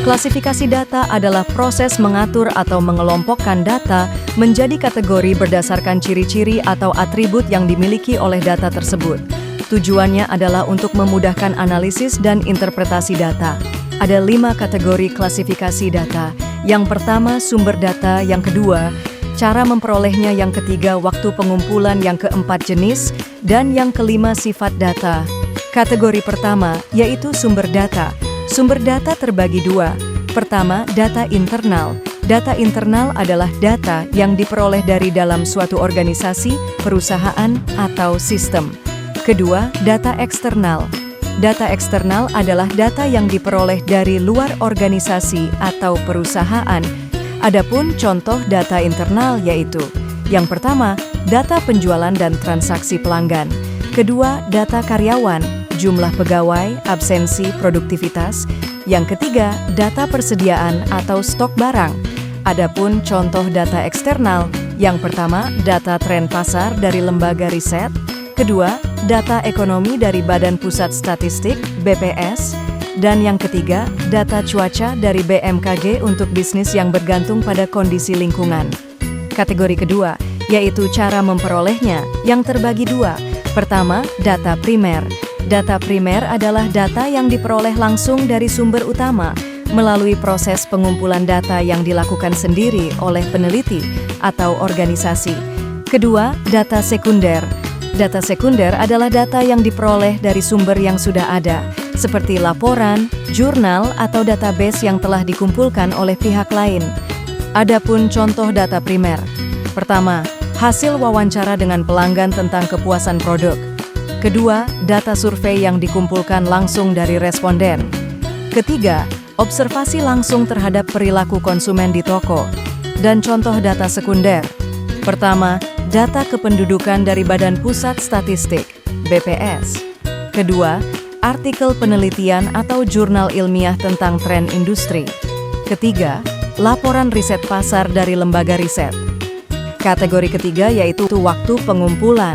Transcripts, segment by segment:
Klasifikasi data adalah proses mengatur atau mengelompokkan data menjadi kategori berdasarkan ciri-ciri atau atribut yang dimiliki oleh data tersebut. Tujuannya adalah untuk memudahkan analisis dan interpretasi data. Ada 5 kategori klasifikasi data. Yang pertama, sumber data. Yang kedua, cara memperolehnya. Yang ketiga, waktu pengumpulan. Yang keempat, jenis. Dan yang kelima, sifat data. Kategori pertama, yaitu sumber data. Sumber data terbagi 2. Pertama, data internal. Data internal adalah data yang diperoleh dari dalam suatu organisasi, perusahaan, atau sistem. Kedua, data eksternal. Data eksternal adalah data yang diperoleh dari luar organisasi atau perusahaan. Adapun contoh data internal yaitu: yang pertama, data penjualan dan transaksi pelanggan. Kedua, data karyawan, jumlah pegawai, absensi, produktivitas. Yang ketiga, data persediaan atau stok barang. Adapun contoh data eksternal, yang pertama, data tren pasar dari lembaga riset. Kedua, data ekonomi dari Badan Pusat Statistik, BPS. Dan yang ketiga, data cuaca dari BMKG untuk bisnis yang bergantung pada kondisi lingkungan. Kategori kedua, yaitu cara memperolehnya, yang terbagi 2. Pertama, data primer. Data primer adalah data yang diperoleh langsung dari sumber utama, melalui proses pengumpulan data yang dilakukan sendiri oleh peneliti atau organisasi. Kedua, data sekunder. Data sekunder adalah data yang diperoleh dari sumber yang sudah ada, seperti laporan, jurnal, atau database yang telah dikumpulkan oleh pihak lain. Adapun contoh data primer. Pertama, hasil wawancara dengan pelanggan tentang kepuasan produk. Kedua, data survei yang dikumpulkan langsung dari responden. Ketiga, observasi langsung terhadap perilaku konsumen di toko. Dan contoh data sekunder. Pertama, data kependudukan dari Badan Pusat Statistik, BPS. Kedua, artikel penelitian atau jurnal ilmiah tentang tren industri. Ketiga, laporan riset pasar dari lembaga riset. Kategori ketiga yaitu waktu pengumpulan,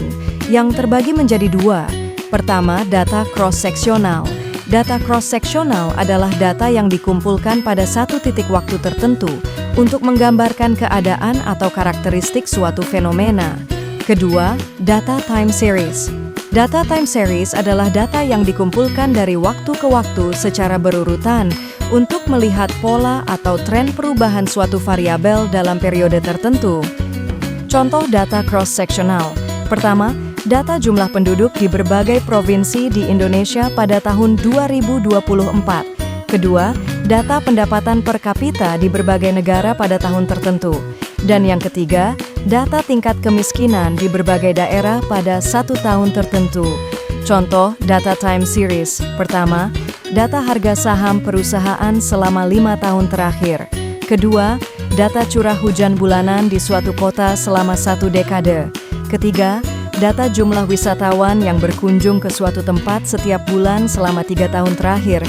yang terbagi menjadi 2. Pertama, data cross-seksional. Data cross-seksional adalah data yang dikumpulkan pada satu titik waktu tertentu untuk menggambarkan keadaan atau karakteristik suatu fenomena. Kedua, data time series. Data time series adalah data yang dikumpulkan dari waktu ke waktu secara berurutan untuk melihat pola atau tren perubahan suatu variabel dalam periode tertentu. Contoh data cross-seksional. Pertama, data jumlah penduduk di berbagai provinsi di Indonesia pada tahun 2024. Kedua, data pendapatan per kapita di berbagai negara pada tahun tertentu. Dan yang ketiga, data tingkat kemiskinan di berbagai daerah pada 1 tahun tertentu. Contoh data time series. Pertama, data harga saham perusahaan selama 5 tahun terakhir. Kedua, data curah hujan bulanan di suatu kota selama 1 dekade. Ketiga, data jumlah wisatawan yang berkunjung ke suatu tempat setiap bulan selama 3 tahun terakhir.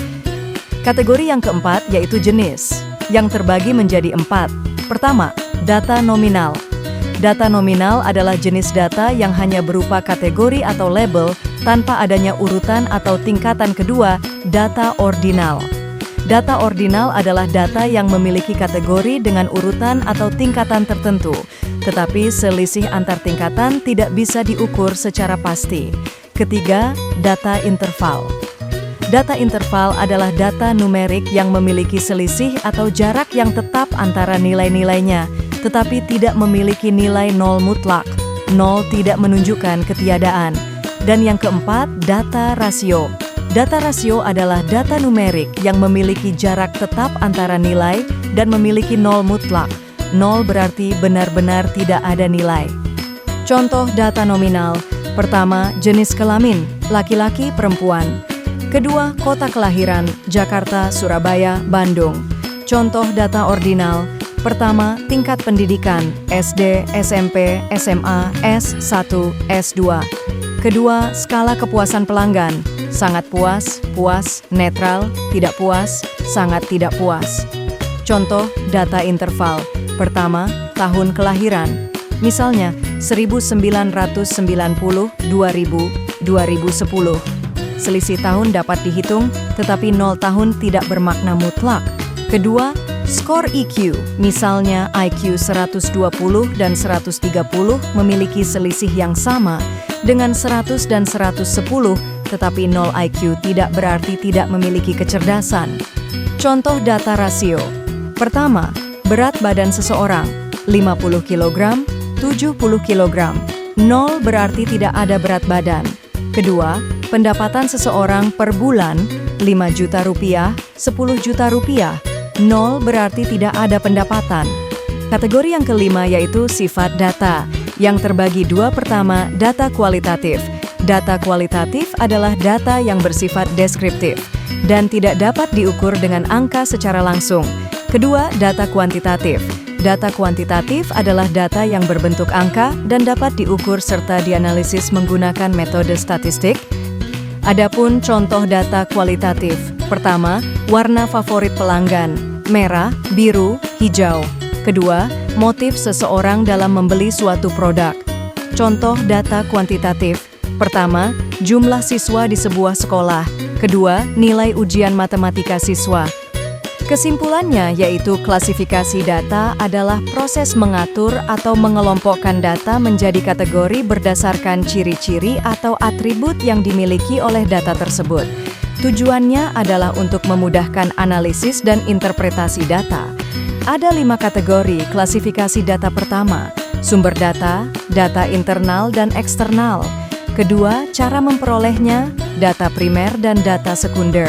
Kategori yang keempat yaitu jenis, yang terbagi menjadi 4. Pertama, data nominal. Data nominal adalah jenis data yang hanya berupa kategori atau label tanpa adanya urutan atau tingkatan. Kedua, data ordinal. Data ordinal adalah data yang memiliki kategori dengan urutan atau tingkatan tertentu, tetapi selisih antar tingkatan tidak bisa diukur secara pasti. Ketiga, data interval. Data interval adalah data numerik yang memiliki selisih atau jarak yang tetap antara nilai-nilainya, tetapi tidak memiliki nilai nol mutlak. Nol tidak menunjukkan ketiadaan. Dan yang keempat, data rasio. Data rasio adalah data numerik yang memiliki jarak tetap antara nilai dan memiliki nol mutlak. Nol berarti benar-benar tidak ada nilai. Contoh data nominal. Pertama, jenis kelamin, laki-laki, perempuan. Kedua, kota kelahiran, Jakarta, Surabaya, Bandung. Contoh data ordinal. Pertama, tingkat pendidikan, SD, SMP, SMA, S1, S2. Kedua, skala kepuasan pelanggan, sangat puas, puas, netral, tidak puas, sangat tidak puas. Contoh data interval. Pertama, tahun kelahiran. Misalnya, 1990, 2000, 2010. Selisih tahun dapat dihitung, tetapi 0 tahun tidak bermakna mutlak. Kedua, skor EQ, misalnya IQ 120 dan 130 memiliki selisih yang sama dengan 100 dan 110, tetapi 0 IQ tidak berarti tidak memiliki kecerdasan. Contoh data rasio. Pertama, berat badan seseorang, 50 kg, 70 kg. 0 berarti tidak ada berat badan. Kedua, pendapatan seseorang per bulan, 5 juta rupiah, 10 juta rupiah. 0 berarti tidak ada pendapatan. Kategori yang kelima yaitu sifat data, yang terbagi dua. Pertama, data kualitatif. Data kualitatif adalah data yang bersifat deskriptif dan tidak dapat diukur dengan angka secara langsung. Kedua, data kuantitatif. Data kuantitatif adalah data yang berbentuk angka dan dapat diukur serta dianalisis menggunakan metode statistik. Adapun contoh data kualitatif. Pertama, warna favorit pelanggan, merah, biru, hijau. Kedua, motif seseorang dalam membeli suatu produk. Contoh data kuantitatif. Pertama, jumlah siswa di sebuah sekolah. Kedua, nilai ujian matematika siswa. Kesimpulannya yaitu klasifikasi data adalah proses mengatur atau mengelompokkan data menjadi kategori berdasarkan ciri-ciri atau atribut yang dimiliki oleh data tersebut. Tujuannya adalah untuk memudahkan analisis dan interpretasi data. Ada 5 kategori klasifikasi data. Pertama, sumber data, data internal dan eksternal. Kedua, cara memperolehnya, data primer dan data sekunder.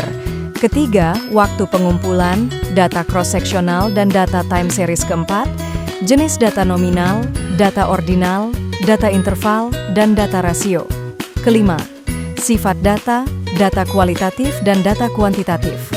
Ketiga, waktu pengumpulan, data cross-seksional dan data time series. Keempat, jenis data nominal, data ordinal, data interval, dan data rasio. Kelima, sifat data, data kualitatif dan data kuantitatif.